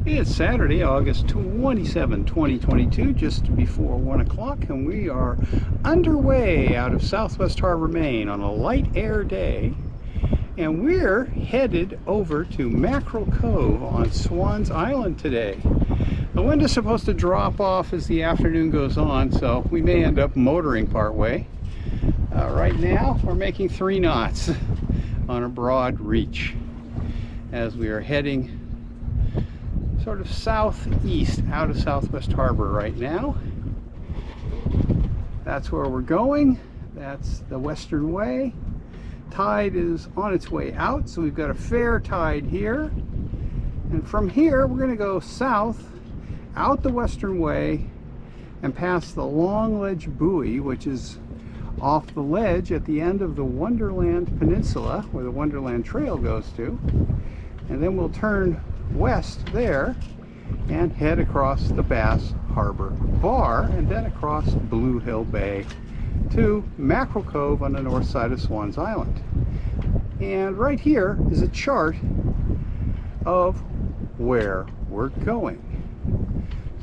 It's Saturday, August 27, 2022, just before 1 o'clock, and we are underway out of Southwest Harbor, Maine on a light air day. And we're headed over to Mackerel Cove on Swans Island today. The wind is supposed to drop off as the afternoon goes on, so we may end up motoring part way. Right now, we're making 3 knots on a broad reach as we are heading sort of southeast out of Southwest Harbor right now. That's where we're going. That's the western way. Tide is on its way out, so we've got a fair tide here. And from here, we're going to go south out the western way and past the Long Ledge Buoy, which is off the ledge at the end of the Wonderland Peninsula, where the Wonderland Trail goes to. And then we'll turn west there and head across the Bass Harbor Bar and then across Blue Hill Bay to Mackerel Cove on the north side of Swans Island. And right here is a chart of where we're going.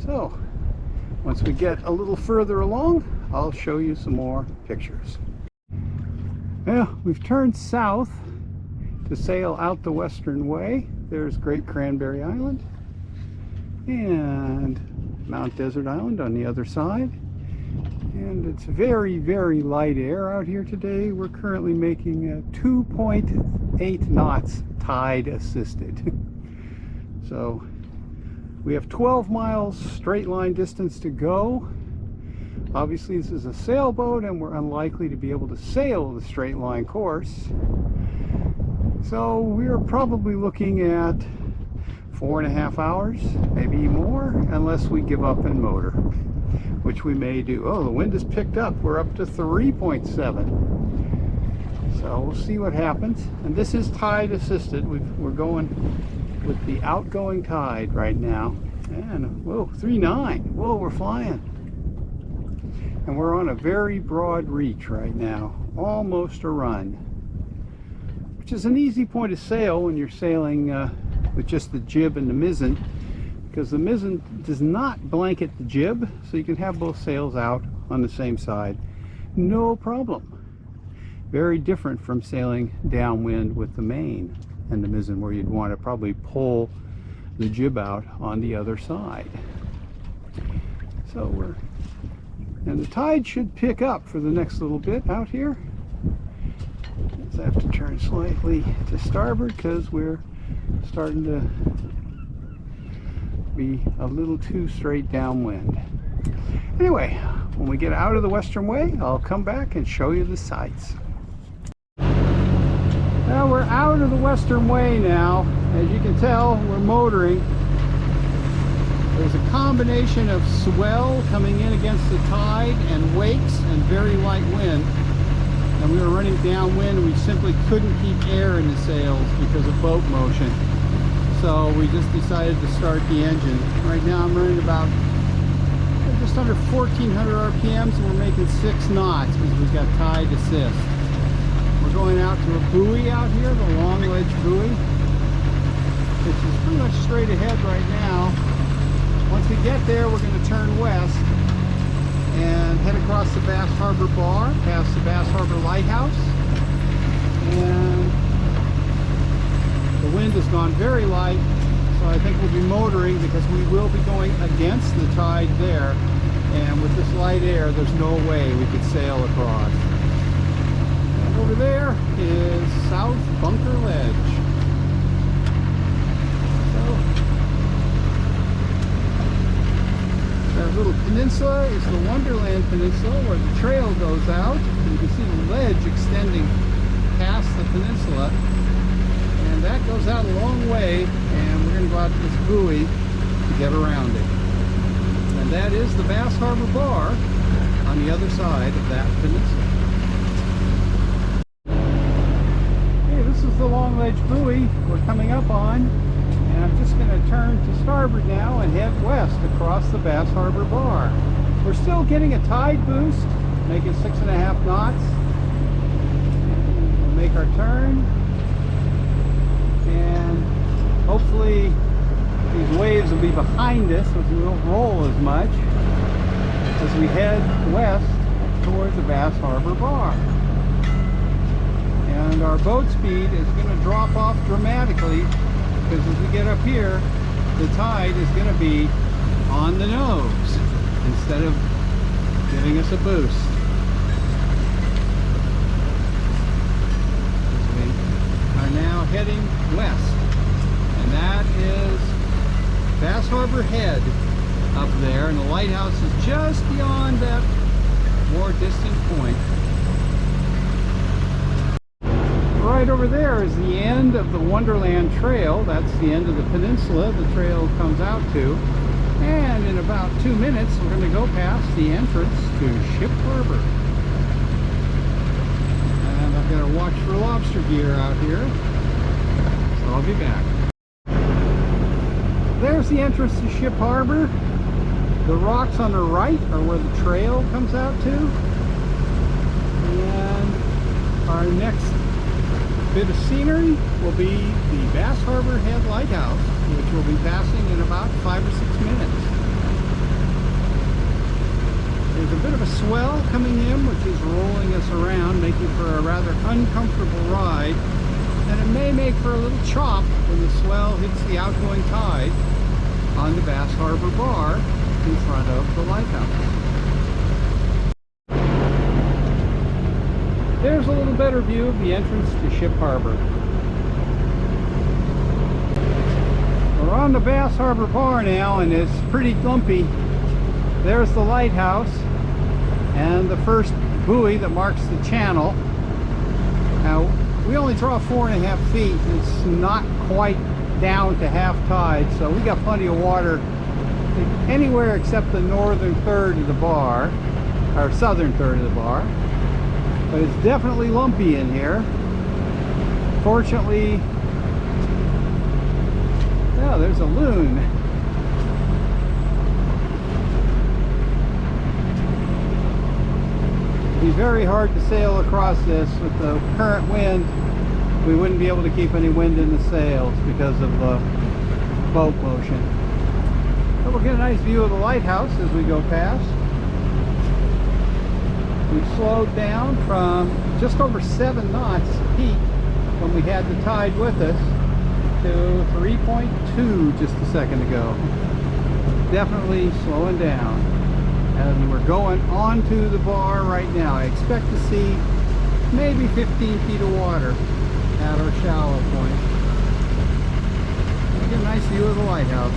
So once we get a little further along, I'll show you some more pictures. Well, we've turned south to sail out the western way. There's Great Cranberry Island and Mount Desert Island on the other side. And it's very, very light air out here today. We're currently making 2.8 knots tide assisted. So we have 12 miles straight line distance to go. Obviously this is a sailboat and we're unlikely to be able to sail the straight line course. So we're probably looking at 4.5 hours, maybe more, unless we give up and motor, which we may do. Oh, the wind has picked up. We're up to 3.7. So we'll see what happens. And this is tide assisted. We're going with the outgoing tide right now. And whoa, 3.9. Whoa, we're flying. And we're on a very broad reach right now, almost a run, which is an easy point of sail when you're sailing with just the jib and the mizzen, because the mizzen does not blanket the jib, so you can have both sails out on the same side, no problem. Very different from sailing downwind with the main and the mizzen, where you'd want to probably pull the jib out on the other side. So and the tide should pick up for the next little bit out here. I have to turn slightly to starboard because we're starting to be a little too straight downwind. Anyway, when we get out of the western way, I'll come back and show you the sights. Now we're out of the western way now. As you can tell, we're motoring. There's a combination of swell coming in against the tide and wakes and very light wind. And we were running downwind and we simply couldn't keep air in the sails because of boat motion. So we just decided to start the engine. Right now I'm running about just under 1,400 RPMs and we're making 6 knots because we've got tide assist. We're going out to a buoy out here, the Long Ledge Buoy, which is pretty much straight ahead right now. Once we get there, we're going to turn west and head across the Bass Harbor Bar, past the Bass Harbor Lighthouse. And the wind has gone very light, so I think we'll be motoring because we will be going against the tide there. And with this light air, there's no way we could sail across. And over there is South Bunker Ledge. That little peninsula is the Wonderland Peninsula where the trail goes out. You can see the ledge extending past the peninsula. And that goes out a long way, and we're going to go out to this buoy to get around it. And that is the Bass Harbor Bar on the other side of that peninsula. Okay, this is the Long Ledge Buoy we're coming up on. And I'm just going to turn to starboard now and head west across the Bass Harbor Bar. We're still getting a tide boost, making 6.5 knots. We'll make our turn. And hopefully these waves will be behind us, so we won't roll as much as we head west towards the Bass Harbor Bar. And our boat speed is going to drop off dramatically because as we get up here, the tide is going to be on the nose instead of giving us a boost. We are now heading west, and that is Bass Harbor Head up there, and the lighthouse is just beyond that more distant point. Right over there is the end of the Wonderland Trail. That's the end of the peninsula the trail comes out to. And in about 2 minutes, we're going to go past the entrance to Ship Harbor. And I've got to watch for lobster gear out here, so I'll be back. There's the entrance to Ship Harbor. The rocks on the right are where the trail comes out to. And our next bit of scenery will be the Bass Harbor Head Lighthouse, which will be passing in about 5 or 6 minutes. There's a bit of a swell coming in, which is rolling us around, making for a rather uncomfortable ride, and it may make for a little chop when the swell hits the outgoing tide on the Bass Harbor Bar in front of the lighthouse. There's a little better view of the entrance to Ship Harbor. We're on the Bass Harbor Bar now, and it's pretty lumpy. There's the lighthouse and the first buoy that marks the channel. Now, we only draw 4.5 feet. It's not quite down to half tide, so we got plenty of water anywhere except the northern third of the bar, or southern third of the bar. But it's definitely lumpy in here. Fortunately, yeah, there's a loon. It'd be very hard to sail across this with the current wind. We wouldn't be able to keep any wind in the sails because of the boat motion. But we'll get a nice view of the lighthouse as we go past. We've slowed down from just over 7 knots peak when we had the tide with us to 3.2 just a second ago. Definitely slowing down. And we're going onto the bar right now. I expect to see maybe 15 feet of water at our shallow point. We'll get a nice view of the lighthouse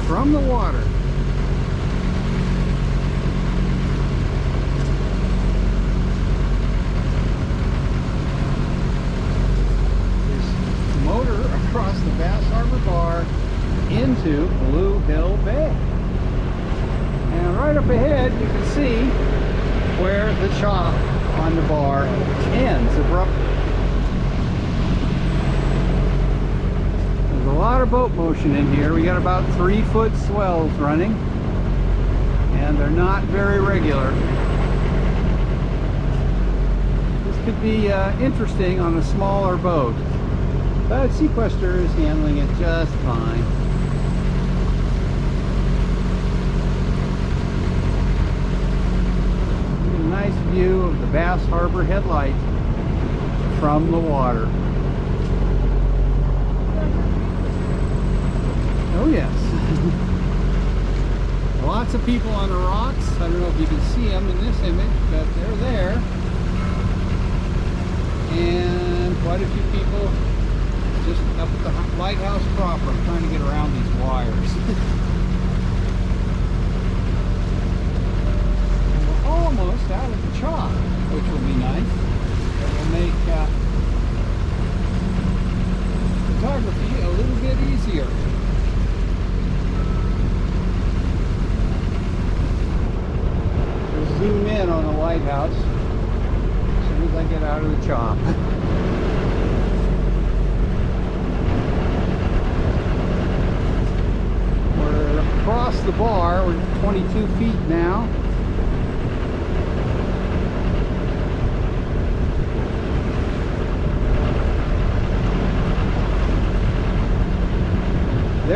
from the water. Across the Bass Harbor Bar into Blue Hill Bay. And right up ahead you can see where the chop on the bar ends abruptly. There's a lot of boat motion in here. We got about 3-foot swells running, and they're not very regular. This could be interesting on a smaller boat. But Seaquestor is handling it just fine. A nice view of the Bass Harbor headlight from the water. Oh yes. Lots of people on the rocks. I don't know if you can see them in this image, but they're there. And quite a few people just up at the lighthouse proper. I'm trying to get around these wires. We're almost out of the chop, which will be nice. It will make photography a little bit easier. We'll zoom in on the lighthouse as soon as I get out of the chop. Across the bar, we're 22 feet now.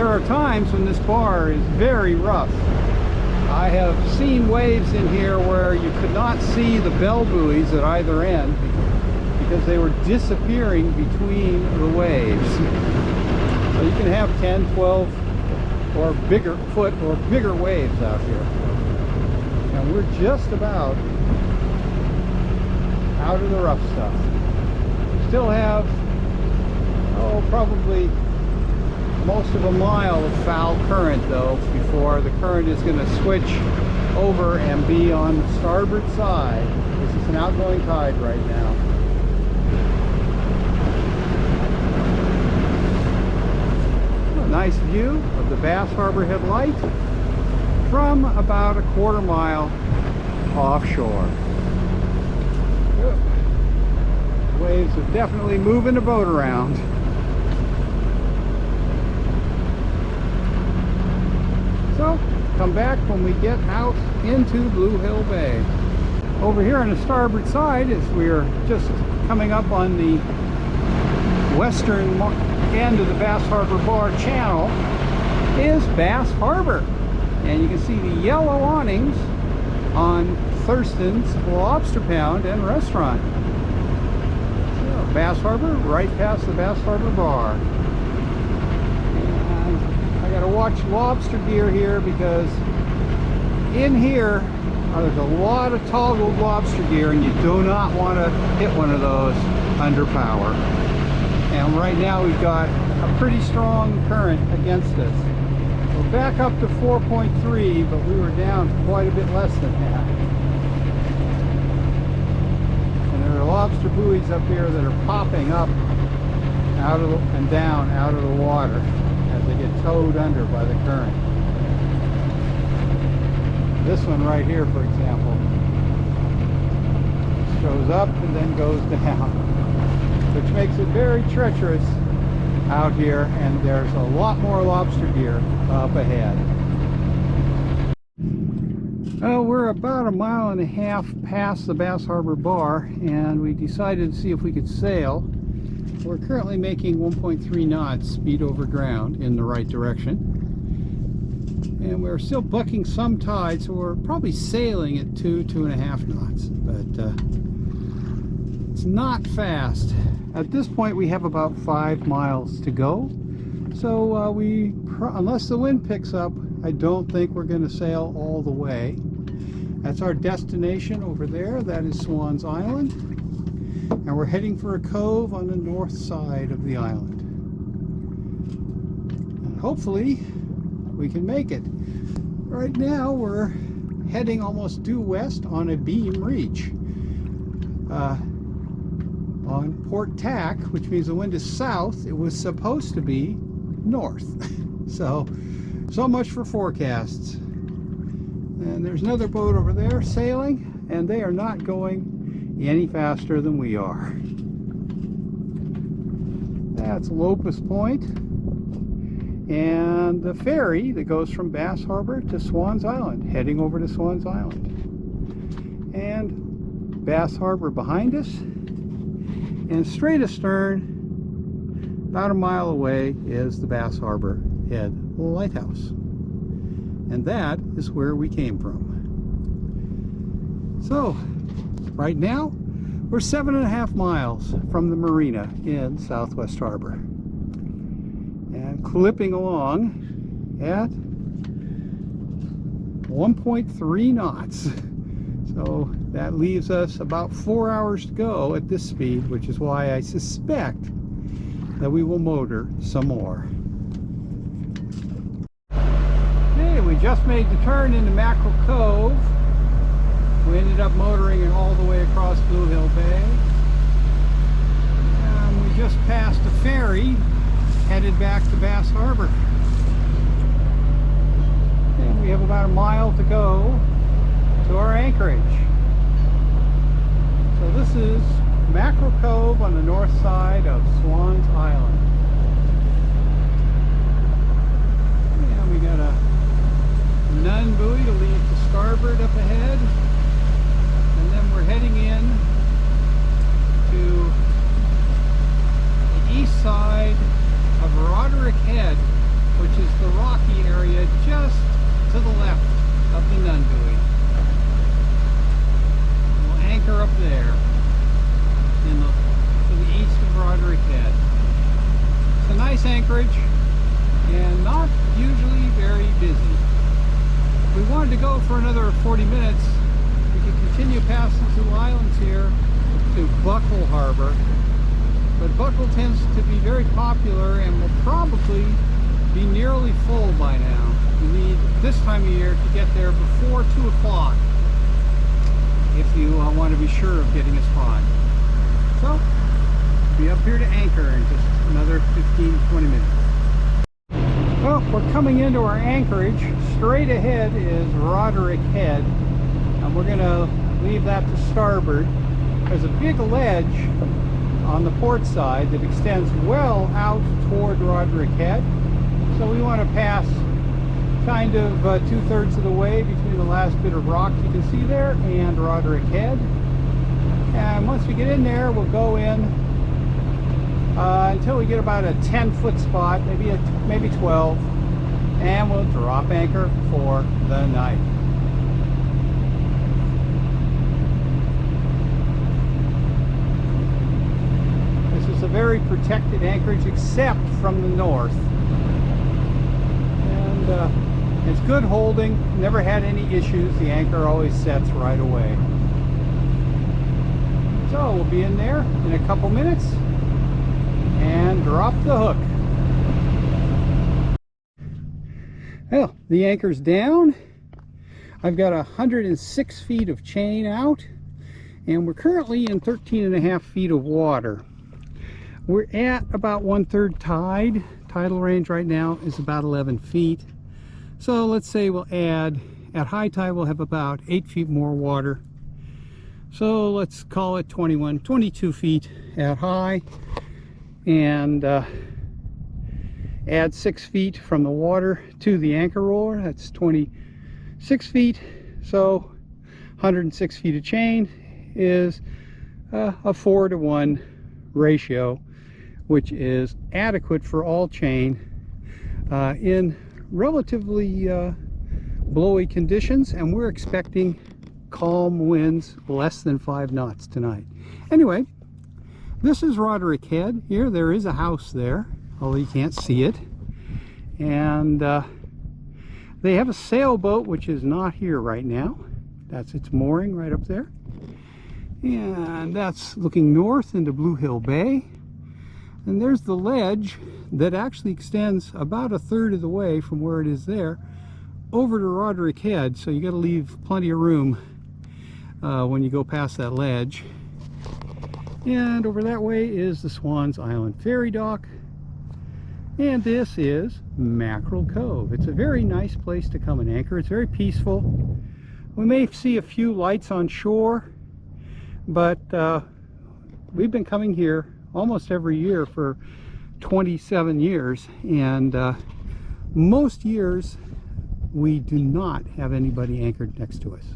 There are times when this bar is very rough. I have seen waves in here where you could not see the bell buoys at either end because they were disappearing between the waves. So you can have 10, 12 or bigger foot or bigger waves out here. And we're just about out of the rough stuff. Still have, probably most of a mile of foul current though before the current is going to switch over and be on the starboard side. This is an outgoing tide right now. A nice view of the Bass Harbor Head Light from about a quarter mile offshore. Waves are definitely moving the boat around. So, come back when we get out into Blue Hill Bay. Over here on the starboard side, as we're just coming up on the western end of the Bass Harbor Bar channel, is Bass Harbor. And you can see the yellow awnings on Thurston's Lobster Pound and Restaurant. So, Bass Harbor, right past the Bass Harbor Bar. I gotta watch lobster gear here because in here there's a lot of toggled lobster gear and you do not want to hit one of those under power. And right now we've got a pretty strong current against us. We're back up to 4.3, but we were down quite a bit less than that. And there are lobster buoys up here that are popping up out of the, and down out of the water as they get towed under by the current. This one right here, for example, shows up and then goes down, which makes it very treacherous out here, and there's a lot more lobster gear up ahead. Well, we're about a mile and a half past the Bass Harbor Bar, and we decided to see if we could sail. We're currently making 1.3 knots speed over ground in the right direction, and we're still bucking some tide, so we're probably sailing at 2.5 knots, but it's not fast. At this point we have about 5 miles to go, so unless the wind picks up, I don't think we're going to sail all the way. That's our destination over there. That is Swans Island. And we're heading for a cove on the north side of the island. And hopefully we can make it. Right now we're heading almost due west on a beam reach. On port tack, which means the wind is south. It was supposed to be north. So much for forecasts. And there's another boat over there sailing, and they are not going any faster than we are. That's Locust Point, and the ferry that goes from Bass Harbor to Swans Island, heading over to Swans Island. And Bass Harbor behind us, and straight astern, about a mile away, is the Bass Harbor Head Lighthouse. And that is where we came from. So, right now, we're 7.5 miles from the marina in Southwest Harbor. And clipping along at 1.3 knots. So that leaves us about 4 hours to go at this speed, which is why I suspect that we will motor some more. Okay, we just made the turn into Mackerel Cove. We ended up motoring it all the way across Blue Hill Bay. And we just passed a ferry headed back to Bass Harbor. And we have about a mile to go to our anchorage. So this is Mackerel Cove on the north side of Swans Island. And we got a nun buoy to lead to starboard up ahead. And then we're heading in to the east side of Roderick Head, which is to go for another 40 minutes. We can continue past the 2 islands here to Buckle Harbor. But Buckle tends to be very popular and will probably be nearly full by now. You need this time of year to get there before 2 o'clock if you want to be sure of getting a spot. So, be up here to anchor in just another 15-20 minutes. Well, we're coming into our anchorage. Straight ahead is Roderick Head, and we're going to leave that to starboard. There's a big ledge on the port side that extends well out toward Roderick Head, so we want to pass kind of 2/3 of the way between the last bit of rock you can see there and Roderick Head. And once we get in there, we'll go in until we get about a 10-foot spot, maybe 12, and we'll drop anchor for the night. This is a very protected anchorage except from the north, and it's good holding, never had any issues. The anchor always sets right away. So we'll be in there in a couple minutes and drop the hook. Well, the anchor's down. I've got 106 feet of chain out, and we're currently in 13.5 feet of water. We're at about 1/3 tide. Tidal range right now is about 11 feet. So let's say we'll add, at high tide we'll have about 8 feet more water. So let's call it 22 feet at high, and add 6 feet from the water to the anchor roller. That's 26 feet. So 106 feet of chain is a 4-to-1 ratio, which is adequate for all chain in relatively blowy conditions, and we're expecting calm winds less than 5 knots tonight. Anyway, this is Roderick Head. Here there is a house there, although you can't see it, and they have a sailboat which is not here right now. That's its mooring right up there, and that's looking north into Blue Hill Bay. And there's the ledge that actually extends about 1/3 of the way from where it is there over to Roderick Head, so you got to leave plenty of room when you go past that ledge. And over that way is the Swans Island ferry dock, and this is Mackerel Cove. It's a very nice place to come and anchor. It's very peaceful. We may see a few lights on shore, but we've been coming here almost every year for 27 years, and most years we do not have anybody anchored next to us.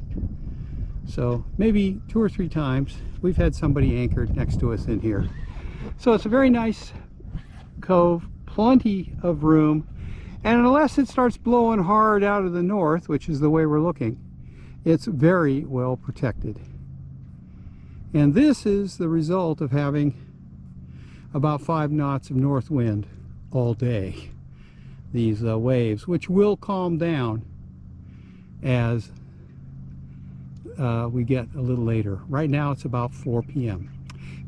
So maybe 2 or 3 times we've had somebody anchored next to us in here. So it's a very nice cove, plenty of room, and unless it starts blowing hard out of the north, which is the way we're looking, it's very well protected. And this is the result of having about 5 knots of north wind all day. These waves, which will calm down as we get a little later. Right now it's about 4 p.m.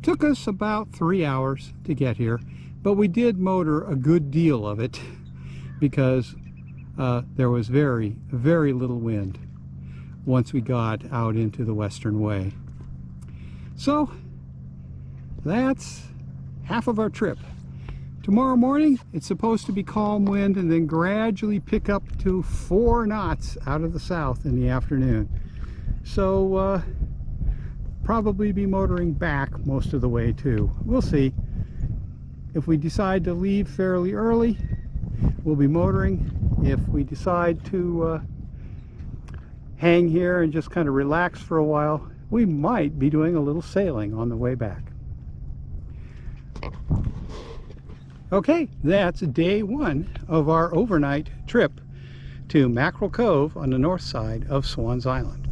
Took us about 3 hours to get here, but we did motor a good deal of it because there was very little wind once we got out into the Western Way. So that's half of our trip. Tomorrow morning it's supposed to be calm wind and then gradually pick up to 4 knots out of the south in the afternoon. So probably be motoring back most of the way too. We'll see. If we decide to leave fairly early, we'll be motoring. If we decide to hang here and just kind of relax for a while, we might be doing a little sailing on the way back. Okay, that's day 1 of our overnight trip to Mackerel Cove on the north side of Swans Island.